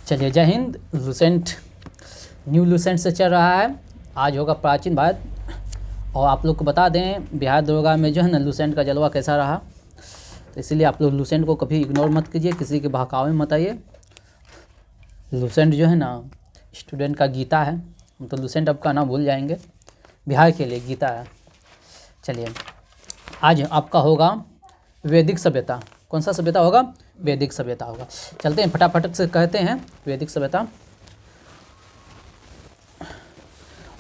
चलिए, जय Hind. Lucent new Lucent से चल रहा है। आज होगा प्राचीन भारत, और आप लोग को बता दें बिहार दरोगा में जो है ना लूसेंट का जलवा कैसा रहा। तो इसीलिए आप लोग लूसेंट को कभी इग्नोर मत कीजिए, किसी के बहकावे में मत आइए। लूसेंट जो है ना स्टूडेंट का गीता है, हम तो लूसेंट अब का नाम भूल जाएंगे, बिहार के लिए गीता है। चलिए, आज आपका होगा वैदिक सभ्यता। कौन सा सभ्यता होगा? वैदिक सभ्यता होगा। चलते हैं फटाफट से कहते हैं वैदिक सभ्यता।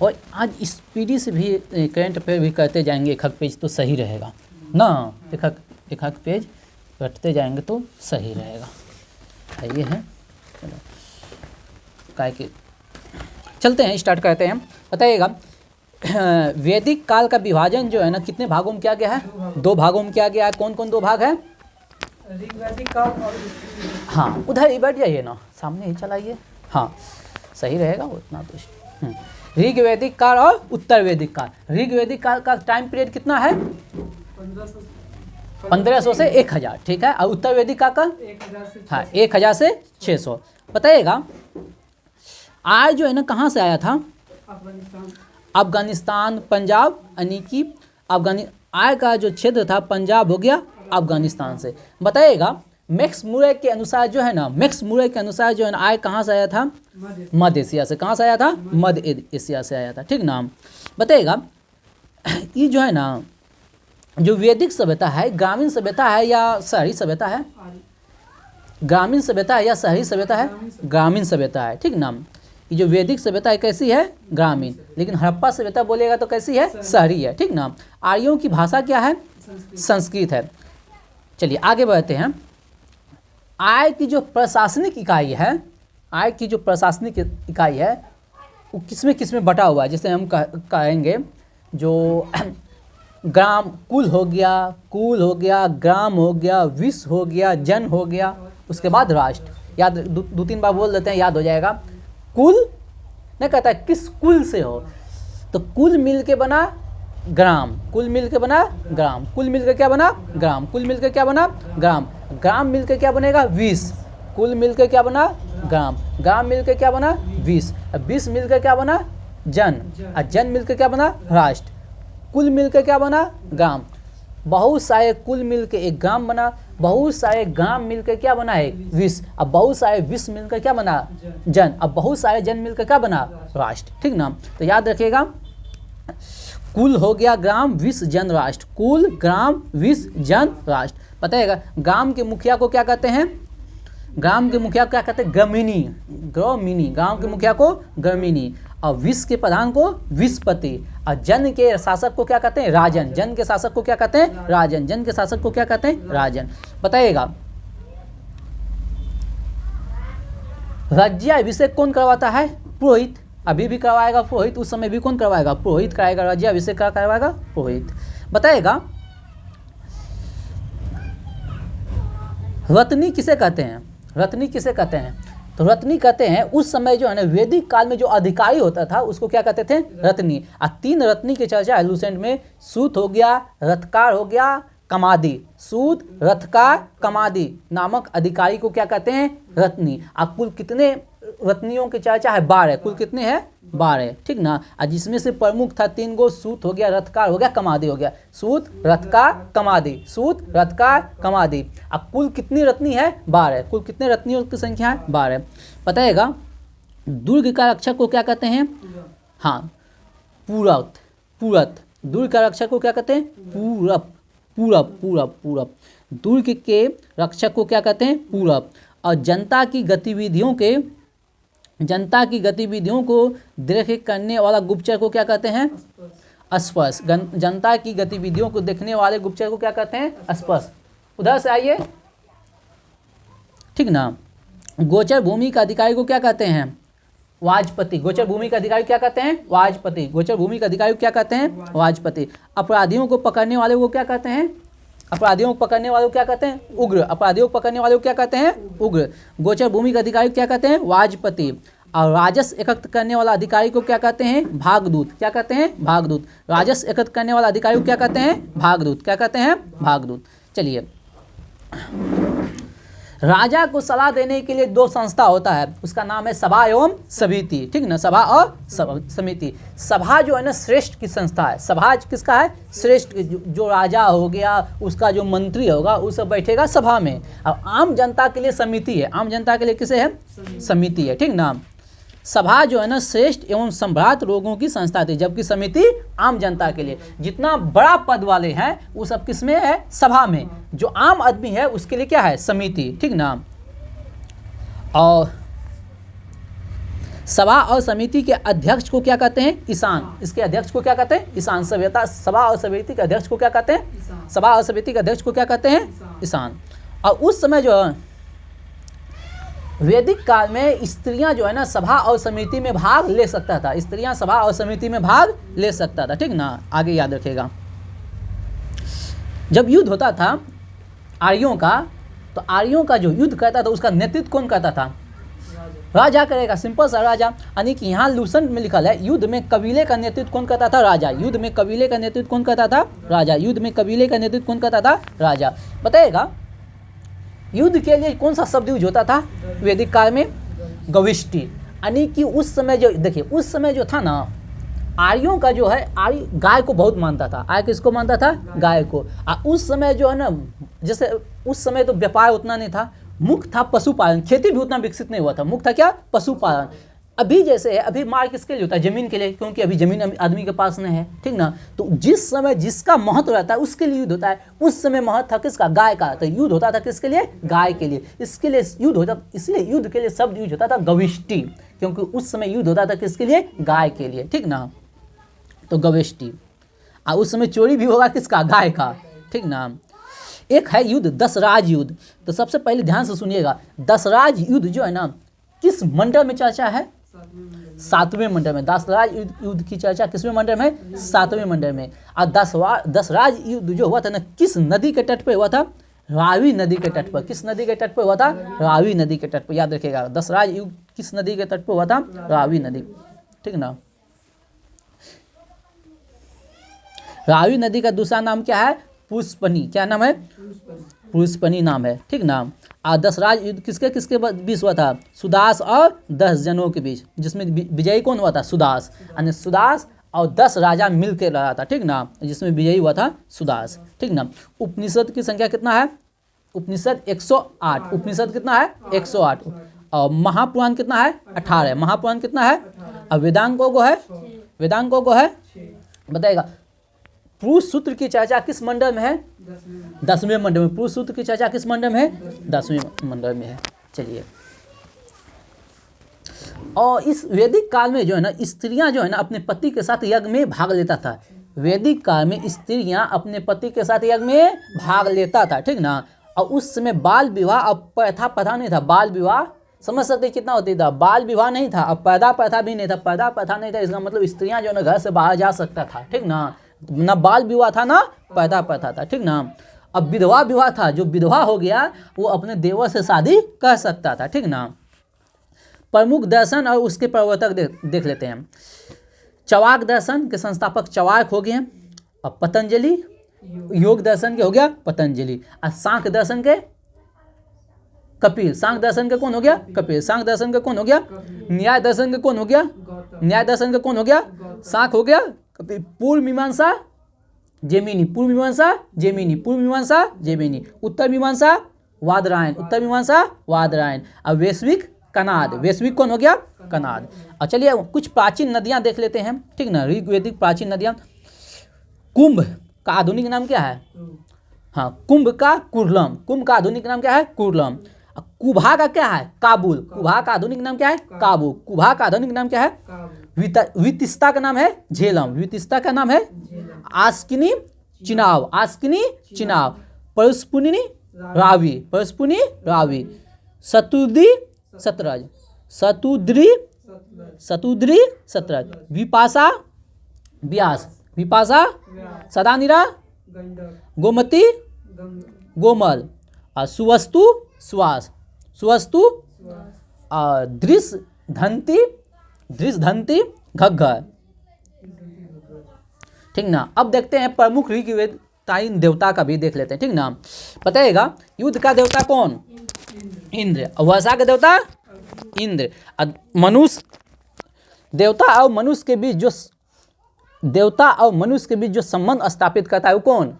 और आज स्पीडी से भी करंट अफेयर भी कहते जाएंगे, एक हक पेज तो सही रहेगा ना, एक हक पेज रटते जाएंगे तो सही रहेगा। ये है, चलो काय के चलते हैं, स्टार्ट करते हैं। बताइएगा, वैदिक काल का विभाजन जो है ना कितने भागों में किया गया है? 2 भागों में किया गया है। कौन कौन 2 भाग है? ऋग्वैदिक काल और हाँ, उधर ही बैठ जाइए ना, सामने ही चलाइए, हाँ सही रहेगा उतना तो। ऋग्वैदिक काल और उत्तर वैदिक काल। ऋग्वैदिक काल का टाइम पीरियड कितना है? 1500 से 1000, ठीक है। और उत्तर वैदिक काल का 1000 से 600। बताइएगा, आर्य जो है ना कहाँ से आया था? अफगानिस्तान, पंजाब, यानी कि आर्य का जो क्षेत्र था पंजाब हो गया अफगानिस्तान से। बताइएगा, मैक्स मुरे के अनुसार जो है ना आर्य कहाँ से आया था? मध्य एशिया से। कहाँ से आया था? मध्य एशिया से आया था, ठीक ना। बताइएगा, ये जो है ना जो वैदिक सभ्यता है, ग्रामीण सभ्यता है या शहरी सभ्यता है? ग्रामीण सभ्यता है या शहरी सभ्यता है? ग्रामीण सभ्यता है, ठीक ना। ये जो वैदिक सभ्यता है कैसी है? ग्रामीण। लेकिन हड़प्पा सभ्यता बोलेगा तो कैसी है? शहरी है, ठीक ना। आर्यों की भाषा क्या है? संस्कृत है। चलिए आगे बढ़ते हैं। आर्य की जो प्रशासनिक इकाई है, वो किसमें बटा हुआ है? जैसे हम कहेंगे जो ग्राम, कुल हो गया, ग्राम हो गया, विश्व हो गया, जन हो गया, उसके बाद राष्ट्र। याद 2-3 बार बोल देते हैं, याद हो जाएगा। कुल नहीं कहता है किस कुल से हो, तो कुल मिल के बना ग्राम, कुल मिल के बना ग्राम, कुल मिल के क्या बना? ग्राम, कुल मिल के क्या बना? ग्राम, ग्राम मिल के क्या बनेगा? विश्व, कुल मिल के क्या बना? ग्राम, ग्राम मिल के क्या बना? विश्व, विश्व मिल के क्या बना? जन, और जन मिल के क्या बना? राष्ट्र, कुल मिल के क्या बना? ग्राम। बहुत सारे कुल मिल के एक ग्राम बना, बहुत सारे ग्राम मिल के क्या बना? एक विश्व। अब बहुत सारे विश्व मिल के क्या बना? जन। अब बहुत सारे जन मिल के क्या बना? राष्ट्र, ठीक ना। तो याद रखिएगा, कुल हो गया ग्राम, विश्व, जन, राष्ट्र। कुल, ग्राम, विश्व, जन, राष्ट्र। बताइएगा, ग्राम के मुखिया को क्या कहते हैं? ग्राम के मुखिया को क्या कहते हैं? ग्रामीणी। ग्राम के मुखिया को ग्रामीणी, और विश्व के प्रधान को विश्वपति, और जन के शासक को क्या कहते हैं? राजन। जन के शासक को क्या कहते हैं? राजन। जन के शासक को क्या कहते हैं? राजन। बताइएगा, राज्याभिषेक कौन करवाता है? पुरोहित। अभी भी करवाएगा पुरोहित, उस समय भी कौन करवाएगा? पुरोहित कराएगा। राज्याभिषेक का करवाएगा पुरोहित। बताइएगा, रत्नी किसे कहते हैं? रत्नी किसे कहते हैं? तो रत्नी कहते हैं उस समय जो है ना वैदिक काल में जो अधिकारी होता था उसको क्या कहते थे? रत्नी। और 3 रत्नी की चर्चा है लूसेंट में। सूत हो गया, रथकार हो गया, कमादी। सूत, रथकार, कमादी नामक अधिकारी को क्या कहते हैं? रत्नी। अब कुल कितने रत्नियों की चर्चा है? 12। कुल कितने हैं? 12, ठीक ना। और जिसमें से प्रमुख था 3 गो, सूत हो गया, रथकार हो गया, कमादी हो गया। सूत, रथकार, कमादी, सूत, रथकार, कमादी। अब कुल कितनी रत्नी है? 12। कुल कितने रत्नियों की संख्या है? 12। बताइएगा, दुर्ग का रक्षक को क्या कहते हैं? हाँ, पूरत। दुर्ग का रक्षक को क्या कहते हैं? पूरब। दुर्ग के रक्षक को क्या कहते हैं? पूरब। और जनता की गतिविधियों को देख करने वाला गुप्तचर को क्या कहते हैं? अस्पष्ट। जनता की गतिविधियों को देखने वाले गुप्तचर को क्या कहते हैं? अस्पष्ट। उधर से आइए, ठीक ना। गोचर भूमि का अधिकारी को क्या कहते हैं? वाजपति। गोचर भूमि का अधिकारी क्या कहते हैं? वाजपति। गोचर भूमि का अधिकारी क्या कहते हैं? वाजपति। अपराधियों को पकड़ने वाले को क्या कहते हैं? अपराधियों को पकड़ने वाले को क्या कहते हैं? उग्र। अपराधियों को पकड़ने वाले को क्या कहते हैं? उग्र। गोचर भूमि का अधिकारी क्या कहते हैं? वाजपति। और राजस्व एकत्र करने वाला अधिकारी को क्या कहते हैं? भागदूत। क्या कहते हैं? भागदूत। राजस्व एकत्र करने वाला अधिकारी को क्या कहते हैं? भागदूत। क्या कहते हैं? भागदूत। चलिए, राजा को सलाह देने के लिए दो संस्था होता है, उसका नाम है सभा एवं समिति, ठीक ना, सभा और समिति। सभा जो है ना श्रेष्ठ की संस्था है, सभा किसका है, श्रेष्ठ, जो राजा हो गया उसका जो मंत्री होगा वो सब बैठेगा सभा में। अब आम जनता के लिए समिति है, आम जनता के लिए किसे है, समिति है, ठीक ना। सभा जो है ना श्रेष्ठ एवं सम्भ्रात लोगों की संस्था थी, जबकि समिति आम जनता के लिए। जितना बड़ा पद वाले हैं वो सब किस में है, सभा में। जो आम आदमी है उसके लिए क्या है, समिति, ठीक ना। और सभा और समिति के अध्यक्ष को क्या कहते हैं, ईशान। इसके अध्यक्ष को क्या कहते हैं, ईशान। सभा और समिति के अध्यक्ष को क्या कहते हैं, सभा और समिति के अध्यक्ष को क्या कहते हैं, ईशान। और उस समय जो है वैदिक काल में स्त्रियां जो है ना सभा और समिति में भाग ले सकता था, स्त्रियां सभा और समिति में भाग ले सकता था, ठीक ना। आगे याद रखिएगा, जब युद्ध होता था आर्यों का, तो आर्यों का जो युद्ध करता था उसका नेतृत्व कौन करता था, राजा करेगा, सिंपल सा राजा। यानी कि यहाँ लूसेंट में लिखा है युद्ध में कबीले का नेतृत्व कौन करता था, राजा। युद्ध में कबीले का नेतृत्व कौन करता था, राजा। युद्ध में कबीले का नेतृत्व कौन करता था, राजा। बताइएगा युद्ध के लिए कौन सा शब्द यूज होता था वैदिक काल में, गविष्टि। यानी कि उस समय जो देखिए, उस समय जो था ना आर्यों का जो है, आर्य गाय को बहुत मानता था। आर्य किसको मानता था, गाय को। उस समय जो है ना, जैसे उस समय तो व्यापार उतना नहीं था, मुख्य था पशुपालन, खेती भी उतना विकसित नहीं हुआ था, मुख्य था क्या, पशुपालन। अभी जैसे है, अभी मार्ग किसके लिए होता है, जमीन के लिए, क्योंकि अभी जमीन आदमी के पास नहीं है, ठीक ना। तो जिस समय जिसका महत्व रहता है उसके लिए युद्ध होता है। उस समय महत्व था किसका, गाय का। तो युद्ध होता था किसके लिए, गाय के लिए। इसके लिए युद्ध होता, इसलिए युद्ध के लिए शब्द यूज होता था गविष्टि, क्योंकि उस समय युद्ध होता था किसके लिए, गाय के लिए, ठीक ना। तो गविष्टि। उस समय चोरी भी होगा किसका, गाय का, ठीक ना। एक है युद्ध दशराज युद्ध। तो सबसे पहले ध्यान से सुनिएगा, दशराज युद्ध जो है ना किस मंडल में चर्चा है, 7वें मंडल में। दशराज युद्ध की चर्चा किसवें मंडल में, 7वें मंडल में। और दशराज युद्ध जो हुआ था ना किस नदी के तट पे हुआ था, रावी नदी के तट पर। किस नदी के तट पे हुआ था, रावी नदी के तट पर। याद रखिएगा दशराज युद्ध किस नदी के तट पे हुआ था, रावी नदी, ठीक ना। रावी नदी का दूसरा नाम क्या है, पुष्पनी। क्या नाम है, पुष्पनी नाम है, ठीक ना। और दशराज युद्ध किसके किसके बीच हुआ था, सुदास और 10 जनों के बीच, जिसमें विजयी कौन हुआ था, सुदास। यानी सुदास और 10 राजा मिल के लड़ा था, ठीक ना, जिसमें विजयी हुआ था सुदास, ठीक ना। उपनिषद की संख्या कितना है, उपनिषद 108। उपनिषद कितना है, 108। और महापुराण कितना है, 18। महापुराण कितना है, और वेदांगों को है, वेदांगों को है, बताएगा। पुरुष सूत्र की चर्चा किस मंडल में है, 10वें मंडल में। पुरुष सूत्र की चर्चा किस मंडल में है, 10वें मंडल में है। चलिए, और इस वैदिक काल में जो है ना स्त्रियां जो है ना अपने पति के साथ यज्ञ में भाग लेता था। वैदिक काल में स्त्रियां अपने पति के साथ यज्ञ में भाग लेता था, ठीक ना। और उस समय बाल विवाह अब प्रथा नहीं था। बाल विवाह समझ सकते कितना होती था, बाल विवाह नहीं था। अब पैदा प्रथा भी नहीं था, पैदा प्रथा नहीं था, इसका मतलब स्त्रियां जो है ना घर से बाहर जा सकता था, ठीक ना। ना बाल विवाह था ना पैदा प्रथा था, ठीक ना। अब विधवा विवाह था, जो विधवा हो गया वो अपने देवर से शादी कर सकता था, ठीक ना। प्रमुख दर्शन और उसके प्रवर्तक देख लेते हैं। चवाक दर्शन के संस्थापक चवाक हो गए, और पतंजलि। योग दर्शन के हो गया पतंजलि। और सांख्य दर्शन के कपिल। सांख्य दर्शन के कौन हो गया, कपिल। सांख्य दर्शन के कौन हो गया, न्याय दर्शन के कौन हो गया, न्याय दर्शन के कौन हो गया, सांख्य हो गया कपिल। पूर्व मीमांसा जेमिनी। पूर्व मीमांसा जेमिनी। पूर्व मीमांसा जेमिनी। उत्तर मीमांसा वादरायण। उत्तर मीमांसा वादरायण। और वैश्विक कनाद। वैश्विक कौन हो गया, कनाद। और चलिए कुछ प्राचीन नदियां देख लेते हैं, ठीक ना। ऋग्वैदिक प्राचीन नदियां। कुंभ का आधुनिक नाम क्या है, हाँ, कुंभ का कुर्लम। कुंभ का आधुनिक नाम क्या है, कुर्लम। कुभा का क्या है, काबुल। कुभा का आधुनिक नाम क्या है, काबुल। कुभा का आधुनिक नाम क्या है, वितिस्ता का नाम है झेलम। वितिस्ता का नाम है आस्किनी चिनाव। आस्किनी चिनाव। परस्पुनी रावी। परस्पुनी रावी। शतुद्री सतरज। शतुद्री शतुद्री सतरज। विपाशा व्यास। विपाशा सदानिरा गोमती गोमल। और सुवस्तु सुवास। सुवस्तु और दृश्यधंती घग्गर, ठीक ना। अब देखते हैं प्रमुख ऋग्वेद ताइन देवता का भी देख लेते हैं, ठीक ना। बताइएगा युद्ध का देवता कौन? इंद्र। वर्षा का देवता इंद्र। मनुष्य देवता और मनुष्य के बीच जो देवता और मनुष्य के बीच जो संबंध स्थापित करता है वो कौन?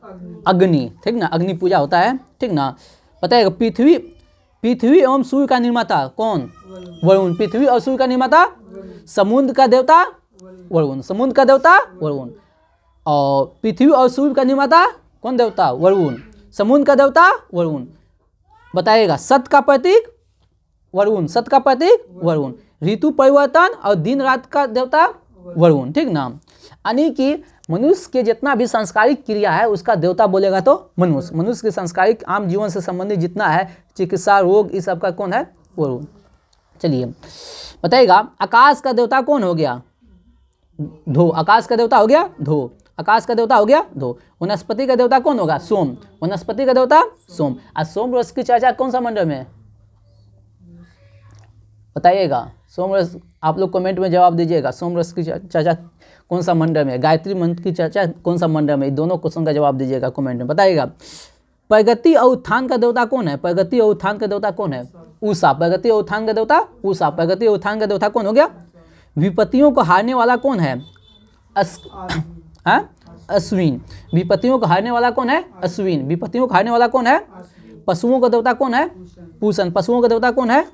अग्नि, ठीक ना। अग्नि पूजा होता है, ठीक ना। बताइएगा पृथ्वी एवं सूर्य का निर्माता कौन? वरुण। पृथ्वी और सूर्य का निर्माता? समुद्र का देवता वरुण। समुद्र का देवता वरुण। और पृथ्वी और सूर्य का निर्माता कौन देवता? वरुण। समुद्र का देवता वरुण। बताइएगा सत्य का प्रतीक वरुण। सत्य का प्रतीक वरुण। ऋतु परिवर्तन और दिन रात का देवता वरुण, ठीक ना। यानी कि मनुष्य के जितना भी सांस्कारिक क्रिया है उसका देवता बोलेगा तो मनुष्य। मनुष्य के सांस्कारिक आम जीवन से संबंधित जितना है चिकित्सा रोग इस सब का कौन है? वरुण। चलिए बताइएगा आकाश का देवता कौन हो गया? धो। आकाश का देवता हो गया धो। आकाश का देवता हो गया धो। वनस्पति का देवता कौन होगा? सोम। वनस्पति का देवता सोम। आज सोम रस की चर्चा कौन सा मंडल में? बताइएगा सोम रस, आप लोग कमेंट में जवाब दीजिएगा। सोम रस की चर्चा कौन सा मंडल में? गायत्री मंत्र की चर्चा कौन सा मंडल में? दोनों क्वेश्चन का जवाब दीजिएगा कमेंट में। बताइएगा प्रगति और उत्थान का देवता कौन है? प्रगति और उत्थान का देवता कौन है? उषा। प्रगति और उत्थान का देवता उषा। प्रगति और उत्थान का देवता कौन हो गया? विपत्तियों को हारने वाला कौन है? अश्विन। विपत्तियों को हारने वाला कौन है? अश्विन। विपत्तियों को हारने वाला कौन है? पशुओं का देवता कौन है? पूषण। पशुओं का देवता कौन है?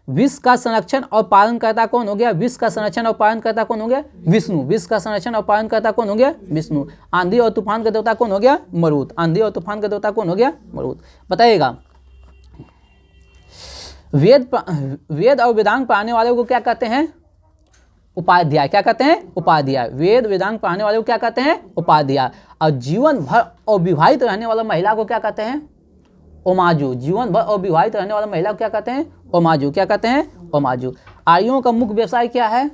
विश्व का संरक्षण और पालन करता कौन हो गया? विश्व का संरक्षण और पालन करता कौन हो गया? विष्णु। विश्व का संरक्षण और पालन करता कौन हो गया? विष्णु। आंधी और तूफान का देवता कौन हो गया? मरुत। आंधी और तूफान का देवता कौन हो गया? मरुत। बताइएगा वेद और वेदांग पढ़ाने वाले को क्या कहते हैं? उपाध्याय। क्या कहते हैं? उपाध्याय। वेद वेदांग पढ़ाने वाले को क्या कहते हैं? उपाध्याय। और जीवन भर अविवाहित रहने वाला महिला को क्या कहते हैं? ओमाजू। जीवन भर अविवाहित रहने वाला महिला को क्या कहते हैं? ओमाजू। क्या कहते हैं? ओमाजू। आर्यों का मुख्य व्यवसाय क्या है?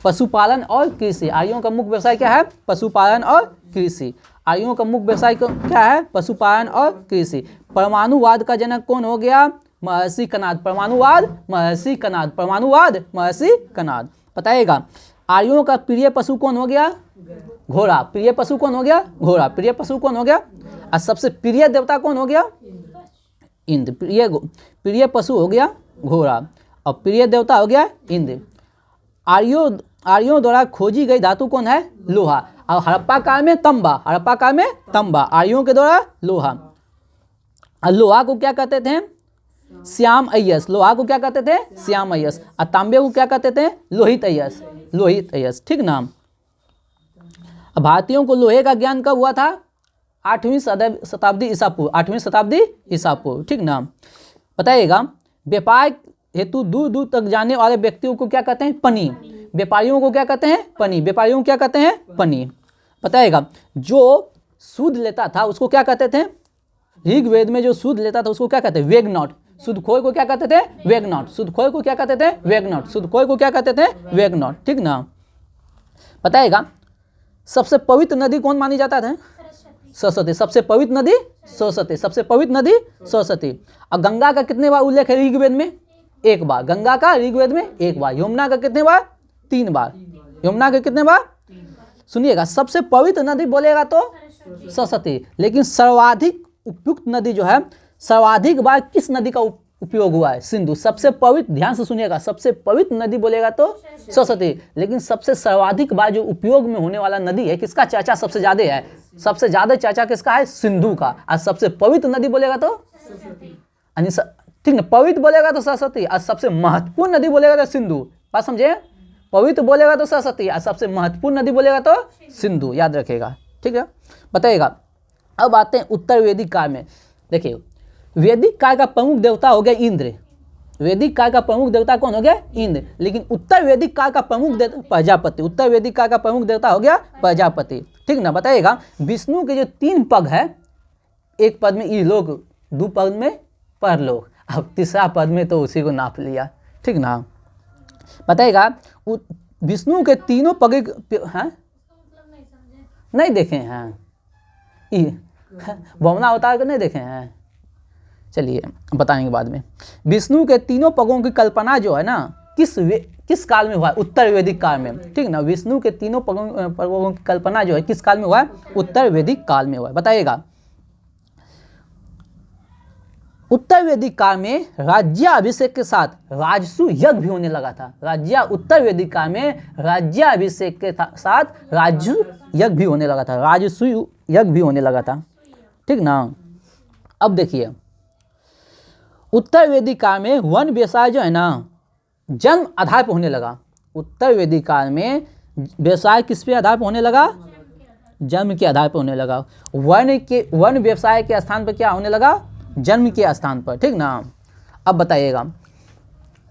पशुपालन और कृषि। आर्यों का मुख्य व्यवसाय क्या है? पशुपालन और कृषि। आर्यों का मुख्य व्यवसाय क्या है? पशुपालन और कृषि। परमाणुवाद का जनक कौन हो गया? महर्षि कनाद। परमाणुवाद महर्षि कनाद। परमाणुवाद महर्षि कनाद। बताइएगा आर्यों का प्रिय पशु कौन हो गया? घोड़ा। प्रिय पशु कौन हो गया? घोड़ा। प्रिय पशु कौन हो गया? और सबसे प्रिय देवता कौन हो गया? इंद्र। प्रिय पशु हो गया घोड़ा और प्रिय देवता हो गया इंद्र। आर्यों द्वारा खोजी गई धातु कौन है? लोहा। और हड़प्पा काल में तंबा। हड़प्पा काल में तंबा। आर्यों के द्वारा लोहा। और लोहा को क्या कहते थे? श्याम अय्यस। लोहा को क्या कहते थे? श्याम अय्यस। और तांबे को क्या कहते थे? लोहित अय्यस। लोहित अय्यस, ठीक ना। भारतीयों को लोहे का ज्ञान कब हुआ था? 8वीं शताब्दी ईसा पूर्व। 8वीं शताब्दी ईसा पूर्व, ठीक ना। बताइएगा व्यापार हेतु दूर दूर तक जाने वाले व्यक्तियों को क्या कहते हैं? पनी। व्यापारियों को क्या कहते हैं? पनी। व्यापारियों को क्या कहते हैं? पनी। बताइएगा जो सूद लेता था उसको क्या कहते थे? ऋग्वेद में जो सूद लेता था उसको क्या कहते हैं? वेगनॉट। सूदखोर को क्या कहते थे? वेगनॉट। सूदखोर को क्या कहते थे? वेगनॉट। सूदखोर को क्या कहते थे? वेगनॉट, ठीक ना। बताइएगा सबसे पवित्र नदी कौन मानी जाता था? सरस्वती। सबसे पवित्र नदी सरस्वती। सबसे पवित्र नदी सरस्वती। और गंगा का कितने बार उल्लेख है ऋग्वेद में? 1 बार। गंगा का ऋग्वेद में 1 बार। यमुना का कितने बार? 3 बार। यमुना के कितने बार? सुनिएगा सबसे पवित्र नदी बोलेगा तो सरस्वती, लेकिन सर्वाधिक उपयुक्त नदी जो है सर्वाधिक बार किस नदी का उपयोग हुआ है? सिंधु। सबसे पवित्र, ध्यान से सुनिएगा, सबसे पवित्र नदी बोलेगा तो सरस्वती, लेकिन सबसे सर्वाधिक बार जो उपयोग में होने वाला नदी है किसका चर्चा सबसे ज्यादा है? सबसे ज्यादा चर्चा किसका है? सिंधु का। और सबसे पवित्र नदी बोलेगा तो ठीक ना, पवित्र बोलेगा तो सरस्वती और सबसे महत्वपूर्ण नदी बोलेगा तो सिंधु। बात समझे? पवित्र बोलेगा तो सरस्वती और सबसे महत्वपूर्ण नदी बोलेगा तो सिंधु, याद रखेगा, ठीक है। बताइएगा अब आते हैं उत्तर वैदिक काल में। देखिए वैदिक काल का प्रमुख देवता हो गया इंद्र। वैदिक काल का प्रमुख देवता कौन हो गया? इंद्र। लेकिन उत्तर वैदिक काल का प्रमुख देवता प्रजापति। उत्तर वैदिक काल का प्रमुख देवता हो गया प्रजापति, ठीक ना। बताइएगा विष्णु के जो 3 पग है, एक पद में लोग, 2 पद में परलोक, अब तीसरा पद में तो उसी को नाप लिया, ठीक ना। बताइएगा विष्णु के तीनों पग हैं, नहीं देखे हैं भावना अवतार को नहीं देखे हैं, चलिए बताएंगे बाद में। विष्णु के तीनों पगों की कल्पना जो है ना किस काल में हुआ है? उत्तर वैदिक काल में, ठीक ना। विष्णु के तीनों पर्वों की कल्पना जो है किस काल में हुआ है? उत्तर वैदिक काल में हुआ है। बताइएगा। उत्तर वैदिक काल में राज्याभिषेक के साथ राजसु यज्ञ भी होने लगा था। उत्तर वैदिक काल में राज्याभिषेक के साथ राजसु यज्ञ भी होने लगा था। राजसु यज्ञ भी होने लगा था, ठीक ना। अब देखिए, उत्तर वैदिक काल में वन व्यवसाय जो है ना जन्म आधार पर होने लगा। उत्तर वैदिक काल में व्यवसाय किस पे आधार पर होने लगा? जन्म के आधार पर होने लगा। वन व्यवसाय के स्थान पर क्या होने लगा? जन्म के स्थान पर, ठीक ना। अब बताइएगा,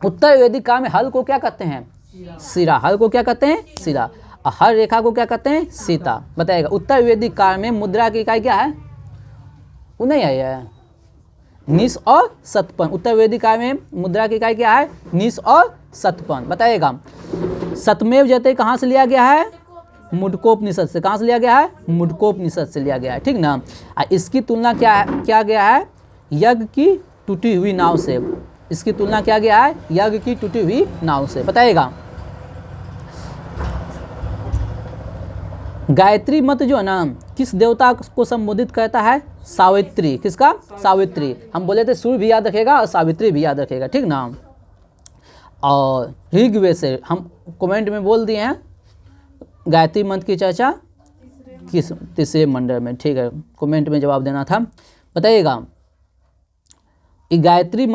उत्तर वैदिक काल में हल को क्या कहते हैं? सिरा। हल को क्या कहते हैं? सिरा। और हर रेखा को क्या कहते हैं? सीता। बताइएगा, उत्तर वैदिक काल में मुद्रा की इकाई क्या है? वो नहीं आई है, निश और शतपन। उत्तर वैदिक काल में मुद्रा की इकाई क्या है? निश और शतपन। बताइएगा, सतमेव जयते कहाँ से लिया गया है? मुंडकोपनिषद से। कहाँ से लिया गया है? मुंडकोपनिषद से लिया गया है, ठीक ना। इसकी तुलना क्या गया है? यज्ञ की टूटी हुई नाव से। इसकी तुलना क्या गया है? यज्ञ की टूटी हुई नाव से। बताइएगा, गायत्री मंत्र जो है ना किस देवता को संबोधित करता है? सावित्री। किसका? सावित्री। हम बोले थे सूर्य भी याद रखेगा और सावित्री भी याद रखेगा, ठीक ना। और ऋग्वेद से हम कमेंट में बोल दिए हैं गायत्री मंत्र की चर्चा किस तीसरे मंडल में, ठीक है, कमेंट में जवाब देना था। बताइएगा, ये गायत्री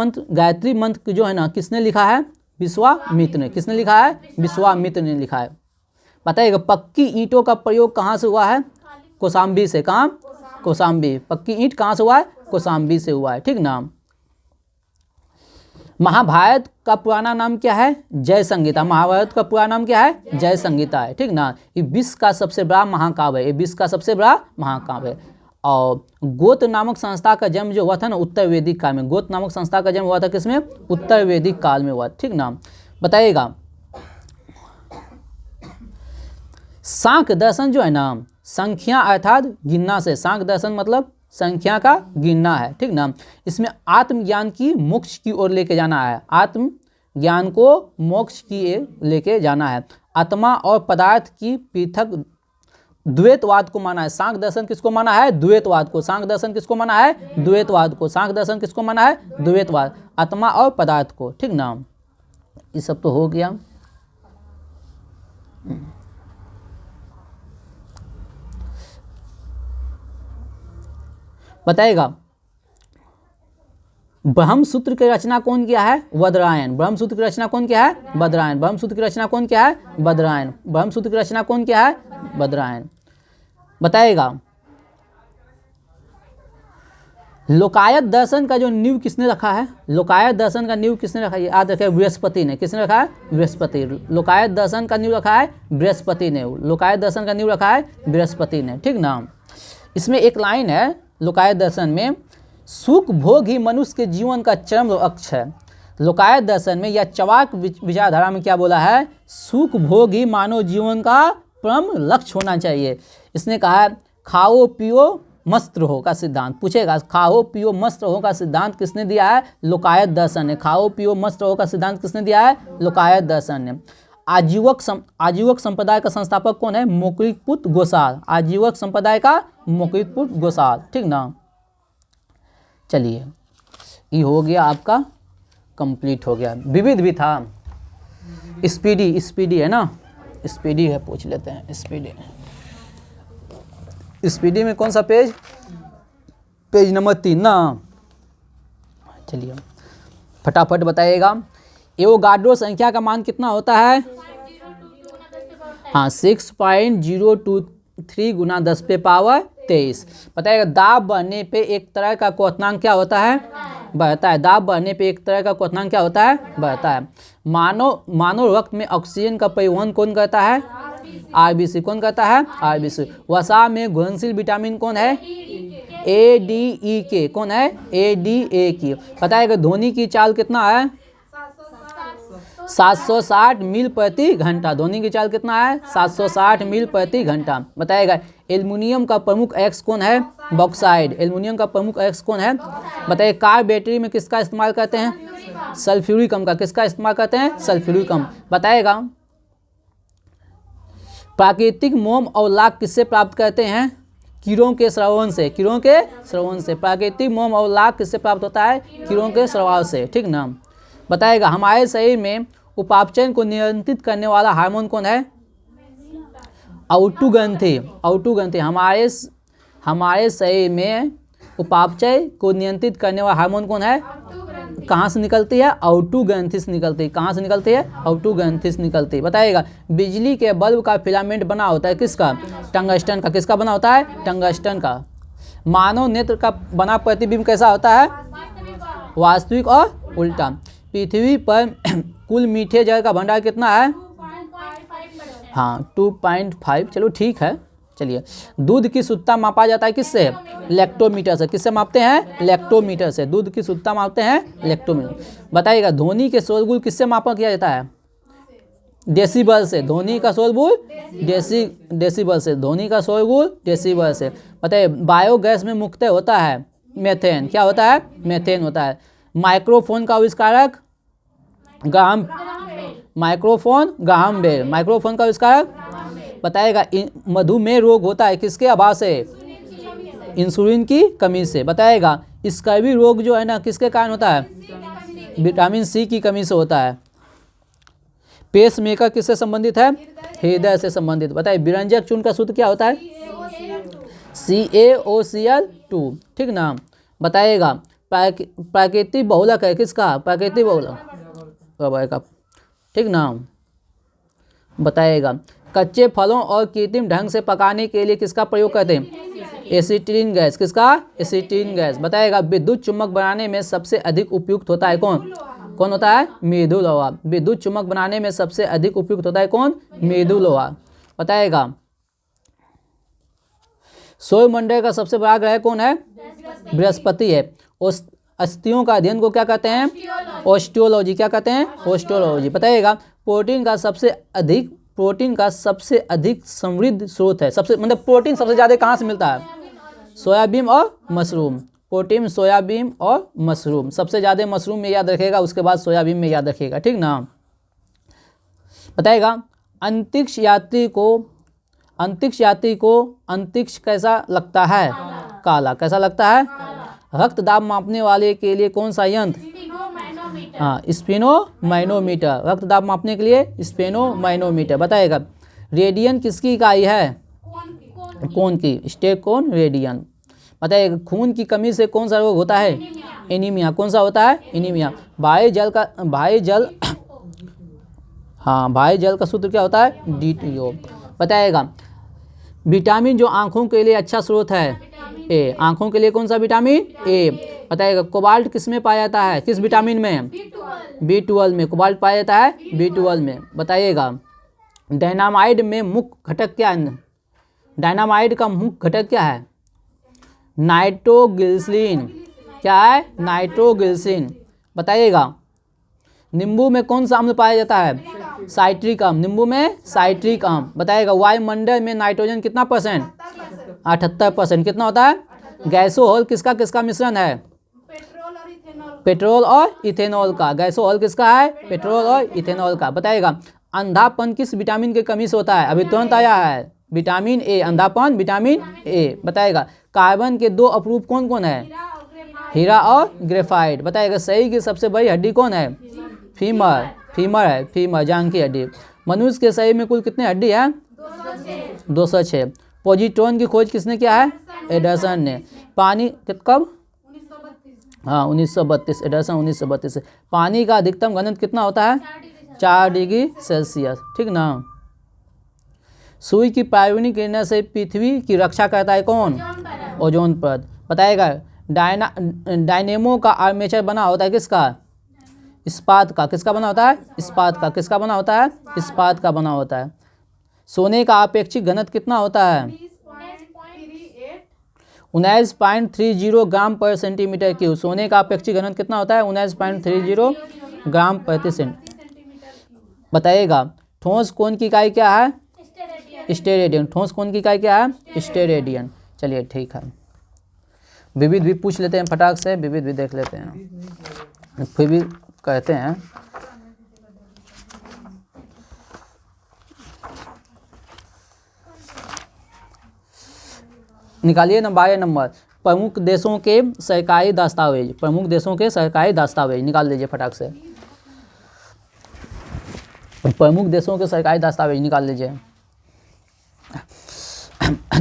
मंत्र जो है ना किसने लिखा है? विश्वामित्र ने। किसने लिखा है? विश्वामित्र ने लिखा है। बताइएगा, पक्की ईंटों का प्रयोग कहाँ से हुआ है? कौशाम्बी से। कहाँ? कौशाम्बी। पक्की ईंट कहाँ से हुआ है? कौशाम्बी से हुआ है, ठीक ना। महाभारत का पुराना नाम क्या है? जय संहिता। महाभारत का पुराना नाम क्या है? जय संहिता है, ठीक ना। ये विश्व का सबसे बड़ा महाकाव्य है। ये विश्व का सबसे बड़ा महाकाव्य है। और गोत्र नामक संस्था का जन्म जो हुआ था ना उत्तर वैदिक काल में। गोत्र नामक संस्था का जन्म हुआ था किसमें? उत्तर वैदिक काल में हुआ, ठीक ना। बताइएगा, सांख्य दर्शन जो है ना संख्या अर्थात गिनना से। सांख्य दर्शन मतलब संख्या का गिनना है, ठीक ना। इसमें आत्मज्ञान की मोक्ष की ओर लेके जाना है। आत्मज्ञान को मोक्ष की ओर लेके जाना है। आत्मा और पदार्थ की पृथक द्वैतवाद को माना है। सांख्य दर्शन किसको माना है? द्वैतवाद को। सांख्य दर्शन किसको माना है? द्वैतवाद को। सांख्य दर्शन किसको माना है? द्वैतवाद। आत्मा और पदार्थ को, ठीक ना। ये सब तो हो गया। बताइएगा, ब्रह्मसूत्र की रचना कौन किया है? बदरायन। ब्रह्मसूत्र की रचना कौन किया है? बदरायन। ब्रह्मसूत्र की रचना कौन किया है? बदरायन। ब्रह्मसूत्र की रचना कौन किया है? बदरायन। बताइएगा, लोकायत दर्शन का जो नींव किसने रखा है? लोकायत दर्शन का नींव किसने रखा है? याद रखे, बृहस्पति ने। किसने रखा है? बृहस्पति। लोकायत दर्शन का नींव रखा है बृहस्पति ने। लोकायत दर्शन का नींव रखा है बृहस्पति ने, ठीक ना। इसमें एक लाइन है लोकायत दर्शन में, सुख भोग ही मनुष्य के जीवन का चरम लक्ष्य है। लोकायत दर्शन में या चवाक विचारधारा में क्या बोला है? सुख भोग ही मानव जीवन का परम लक्ष्य होना चाहिए। इसने कहा है खाओ पियो मस्त रहो का सिद्धांत। पूछेगा, खाओ पियो मस्त रहो का सिद्धांत किसने दिया है? लोकायत दर्शन ने। खाओ पियो मस्त रहो का सिद्धांत किसने दिया है? लोकायत दर्शन ने। आजीवक संप्रदाय का संस्थापक कौन है? मोकरिपुत्र गोसाल। आजीवक संप्रदाय का मोकरिपुत्र गोसाल, ठीक ना। चलिए, ये हो गया आपका, कंप्लीट हो गया। विविध भी था, स्पीडी है ना, स्पीडी है, पूछ लेते हैं। स्पीडी में कौन सा पेज? पेज नंबर 3 ना। चलिए फटाफट बताइएगा, एवोगाड्रो संख्या का मान कितना होता है? हाँ, 6.023 गुना 10 पे पावर 23। बताइएगा, दाब बढ़ने पे एक तरह का क्वथनांक क्या होता है? बढ़ता है। दाब बढ़ने पे एक तरह का क्वथनांक क्या होता है? बढ़ता है। मानव रक्त में ऑक्सीजन का परिवहन कौन करता है? आरबीसी। कौन करता है? आरबीसी। वसा में घुलनशील विटामिन कौन है? ADE कौन है? ADA। बताइएगा, ध्वनि की चाल कितना है? 760 मील प्रति घंटा। ध्वनि की चाल कितना है? 760 मील प्रति घंटा। बताइएगा, एल्युमिनियम का प्रमुख अयस्क कौन है? बॉक्साइड। एल्युमिनियम का प्रमुख अयस्क कौन है? बताइए कार बैटरी में किसका इस्तेमाल करते हैं? सल्फ्यूरिक अम्ल का। किसका इस्तेमाल करते हैं? सल्फ्यूरिक अम्ल। बताएगा प्राकृतिक मोम और लाख किससे प्राप्त करते हैं? कीड़ों के स्रवण से। कीड़ों के स्रवण से। प्राकृतिक मोम और लाख किससे प्राप्त होता है? कीड़ों के स्रवाव से। ठीक ना। बताएगा हमारे शरीर में उपापचयन को नियंत्रित करने वाला हार्मोन कौन है? औटुग्रंथि। औटुग्रंथि। हमारे शरीर में उपापचय को नियंत्रित करने वाला हार्मोन कौन है? कहाँ से निकलती है? औटुग्रंथि से निकलती है। कहाँ से निकलती है? औटुग्रंथि से निकलती है। बताइएगा बिजली के बल्ब का फिलामेंट बना होता है किसका? टंगस्टन का। किसका बना होता है? टंगस्टन का। मानव नेत्र का बना प्रतिबिंब कैसा होता है? वास्तविक और उल्टा। पृथ्वी पर कुल मीठे जल का भंडार कितना है? हाँ 2.5। चलो ठीक है। चलिए दूध की शुद्धता मापा जाता है किससे? लैक्टोमीटर से। किससे मापते हैं? लैक्टोमीटर से। दूध की शुद्धता मापते हैं लैक्टोमीटर। बताइएगा ध्वनि के शोरगुल किससे मापा किया जाता है? डेसिबल से। ध्वनि का शोरगुल डेसिबल से। ध्वनि का शोरगुल डेसिबल से। बताइए बायोगैस में मुख्यतः होता है मेथेन। क्या होता है? मेथेन होता है। माइक्रोफोन का आविष्कारक? Graham. Microphone Graham Bell. Microphone का आविष्कारक? बताएगा मधुमेह रोग होता है किसके अभाव से? इंसुलिन की कमी से। बताएगा स्कर्वी रोग जो है ना किसके कारण होता है? विटामिन सी की कमी से होता है। पेस मेकर किससे संबंधित है? हृदय से संबंधित। बताइए विरंजक चूर्ण का सूत्र क्या होता है? CaOCl2। ठीक ना। बताइएगा प्राकृतिक बहुलक है किसका? प्राकृतिक बहुलक। ठीक ना। बताइएगा कच्चे फलों और कृत्रिम ढंग से पकाने के लिए किसका प्रयोग करते हैं? Acetylene gas. किसका? Acetylene gas. बताइएगा विद्युत चुम्बक बनाने में सबसे अधिक उपयुक्त होता है कौन? कौन होता है? मृदु लोहा। विद्युत चुम्बक बनाने में सबसे अधिक उपयुक्त होता है कौन? मृदु लोहा। बताइएगा सौरमंडल का सबसे बड़ा ग्रह कौन है? बृहस्पति है। अस्थियों का अध्ययन को क्या कहते हैं? ऑस्टियोलॉजी। क्या कहते हैं? ऑस्टियोलॉजी। बताइएगा प्रोटीन का सबसे अधिक समृद्ध स्रोत है। सबसे मतलब प्रोटीन सबसे ज़्यादा कहाँ से मिलता है? सोयाबीन और मशरूम। प्रोटीन सोयाबीन और मशरूम। सबसे ज़्यादा मशरूम में याद रखिएगा, उसके बाद सोयाबीन में याद रखिएगा। ठीक ना। बताइएगा अंतरिक्ष यात्री को अंतरिक्ष कैसा लगता है? काला। कैसा लगता है? रक्त दाब मापने वाले के लिए कौन सा यंत्र? हाँ स्पेनोमाइनोमीटर। रक्त दाब मापने के लिए स्पेनोमाइनोमीटर। बताइएगा रेडियन किसकी इकाई है? कौन की? स्टेकोन रेडियन। बताइएगा खून की कमी से कौन सा रोग होता है? एनीमिया। कौन सा होता है? एनीमिया। भारी जल का सूत्र क्या होता है? D2O। बताइएगा विटामिन जो आंखों के लिए अच्छा स्रोत है? ए। आंखों के लिए कौन सा विटामिन? ए। बताइएगा कोबाल्ट किस में पाया जाता है? किस विटामिन में? B12 में कोबाल्ट पाया जाता है। B12 में। बताइएगा डायनामाइड में मुख्य घटक क्या है? डायनामाइड का मुख्य घटक क्या है? नाइट्रोग्लिसरीन। क्या है? नाइट्रोग्लिसरीन। बताइएगा नींबू में कौन सा अम्ल पाया जाता है? साइट्रिक अम्ल। नींबू में साइट्रिक अम्ल। बताइएगा वायुमंडल में नाइट्रोजन कितना %? 78%। कितना होता है? गैसोहॉल किसका मिश्रण है? पेट्रोल और इथेनॉल का। गैसोहॉल किसका है? पेट्रोल और इथेनॉल का। बताइएगा अंधापन किस विटामिन की कमी से होता है? अभी तुरंत आया है विटामिन ए। अंधापन vitamin A. बताइएगा कार्बन के 2 अपरूप कौन कौन है? हीरा और ग्रेफाइट। बताइएगा शरीर की सबसे बड़ी हड्डी कौन है? फीमर है। फीमर जांघ की हड्डी। मनुष्य के शरीर में कुल कितने हड्डी है? 206। पॉजिट्रॉन की खोज किसने किया है? एडरसन ने। पानी कब? हाँ 1932। एडरसन 1932 से। पानी का अधिकतम घनत्व कितना होता है? 4 डिग्री सेल्सियस। ठीक ना। सूर्य की पराबैंगनी किरणों से पृथ्वी की रक्षा करता है कौन? ओजोन परत। बताइएगा डायनेमो का आर्मेचर बना होता है किसका? इस्पात का। किसका बना होता है? इस्पात का। किसका बना होता है? इस्पात का बना होता है। सोने का अपेक्षित घनत्व कितना होता है? 19.30 ग्राम पर सेंटीमीटर क्यूब। सोने का अपेक्षित घनत्व कितना होता है? 19.30 ग्राम प्रति सेंटीमीटर। बताइएगा ठोस कोण की इकाई क्या है? स्टेरेडियन। ठोस कोण की इकाई क्या है? स्टेरेडियन। चलिए ठीक है। विविध भी पूछ लेते हैं फटाक से, विविध भी देख लेते हैं, फिर भी कहते हैं। निकालिए ना 12 नंबर, प्रमुख देशों के सरकारी दस्तावेज, प्रमुख देशों के सरकारी दस्तावेज निकाल लीजिए फटाक से, प्रमुख देशों के सरकारी दस्तावेज निकाल लीजिए।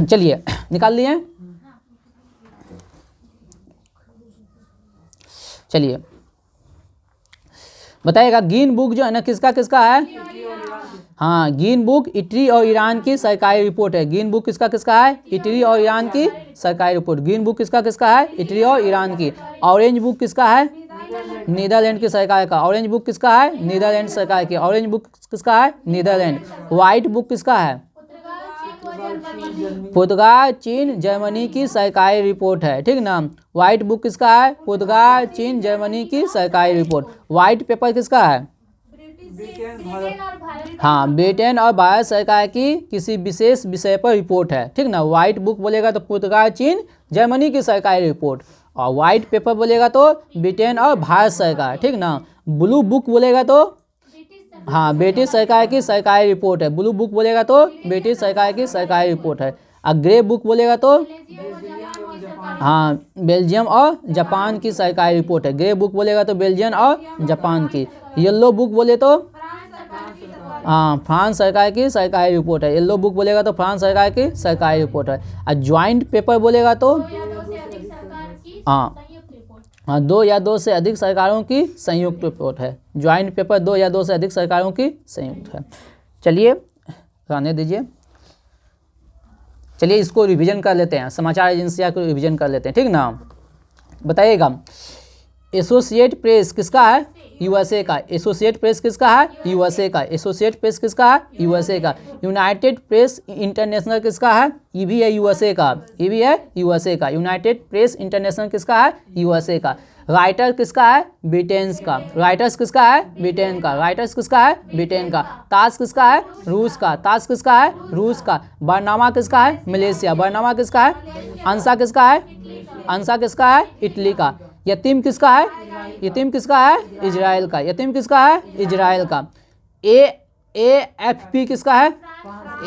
चलिए निकाल लिए, चलिए बताइएगा। गिनीज बुक जो है ना किसका किसका है? हाँ, गिनीज बुक इटली और ईरान की सरकारी रिपोर्ट है। गिनीज बुक किसका किसका है? इटली और ईरान की सरकारी रिपोर्ट। गिनीज बुक किसका किसका है? इटली और ईरान की। ऑरेंज बुक किसका है? नीदरलैंड की सरकार का। ऑरेंज बुक किसका है? नीदरलैंड सरकार की। ऑरेंज बुक किसका है? नीदरलैंड। व्हाइट बुक किसका है? पुर्तगाल, चीन, जर्मनी की सरकारी रिपोर्ट है, ठीक ना। व्हाइट बुक किसका है? पुर्तगाल, चीन, जर्मनी की सरकारी रिपोर्ट। व्हाइट पेपर किसका है? हाँ, ब्रिटेन और भारत सरकार की किसी विशेष विषय पर रिपोर्ट है, ठीक ना। व्हाइट बुक बोलेगा तो पुर्तगाल, चीन, जर्मनी की सरकारी रिपोर्ट, और व्हाइट पेपर बोलेगा तो ब्रिटेन और भारत सरकार, ठीक ना। ब्लू बुक बोलेगा तो हाँ, ब्रिटिश सरकार की सरकारी रिपोर्ट है। ब्लू बुक बोलेगा तो ब्रिटिश सरकार की सरकारी रिपोर्ट है। और ग्रे बुक बोलेगा तो हाँ, बेल्जियम और जापान की सरकारी रिपोर्ट है। ग्रे बुक बोलेगा तो बेल्जियम और जापान की। येलो बुक बोले तो हाँ, फ्रांस सरकार की सरकारी रिपोर्ट है। येलो बुक बोलेगा तो फ्रांस सरकार की सरकारी रिपोर्ट है। और ज्वाइंट पेपर बोलेगा तो हाँ, 2 या 2 से अधिक सरकारों की संयुक्त रिपोर्ट है। ज्वाइंट पेपर 2 या 2 से अधिक सरकारों की संयुक्त है। चलिए रहने दीजिए, चलिए इसको रिवीजन कर लेते हैं, समाचार एजेंसियां को रिवीजन कर लेते हैं, ठीक ना। बताइएगा, एसोसिएट प्रेस किसका है? यूएसए का। एसोसिएट प्रेस किसका है? यूएसए का। एसोसिएट प्रेस किसका है? यूएसए का। यूनाइटेड प्रेस इंटरनेशनल किसका है? ये भी है यूएसए का, ये भी है यूएसए का। यूनाइटेड प्रेस इंटरनेशनल किसका है? यूएसए का। राइटर किसका है? ब्रिटेन का। राइटर्स किसका है? ब्रिटेन का। राइटर्स किसका है? ब्रिटेन का। ताश किसका है? रूस का। ताश किसका है? रूस का। बरनामा किसका है? मलेशिया। बरनामा किसका है? अंसा किसका है? अंसा किसका है? इटली का। यतीम किसका है? यतीम किसका है? इजराइल का। यतीम किसका है? इजराइल का। AFP किसका है?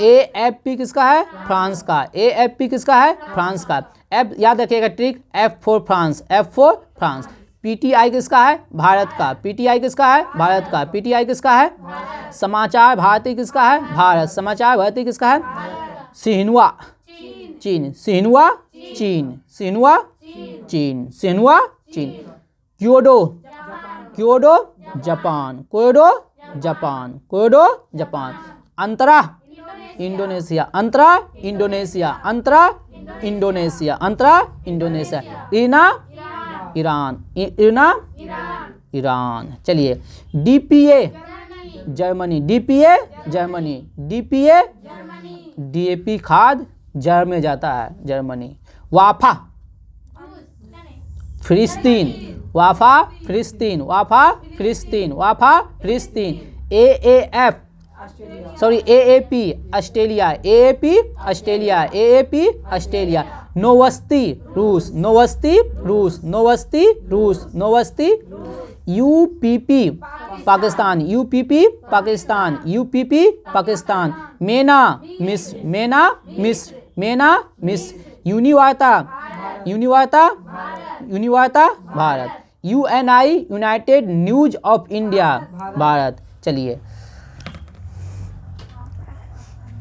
AFP किसका है? फ्रांस का। AFP किसका है? फ्रांस का। F याद रखिएगा trick, F for France, F for France. PTI किसका है? भारत का। PTI किसका है? भारत का। PTI किसका है? समाचार भारती किसका है? भारत। समाचार भारती किसका है? सिन्हुआ चीन। सिन्हुआ चीन। सिन्हुआ चीन। सिन्हुआ चीन। Kyodo Kyodo Japan. Kyodo Japan. Kyodo Japan. Antara Indonesia. Antara Indonesia. Antara Indonesia. Antara Indonesia. IRNA Iran. IRNA Iran. चलिए, DPA Germany. DPA Germany. DPA DAP खाद जड़ में जाता है, जर्मनी। वाफा फिलिस्तीन। वाफा फिलिस्तीन। वाफा फिलिस्तीन। वाफा फिलिस्तीन। AAF sorry AAP Australia. AAP Australia. AAP Australia. Novosti रूस। नोवस्ती रूस। नोवस्ती रूस। नोवस्ती। UPP Pakistan. UPP Pakistan. UPP Pakistan. मेना मिस्र। मेना मिस्र। मेना मिस्र। Univarta. Univarta. Univarta Bharat. UNI United News of India Bharat. चलिए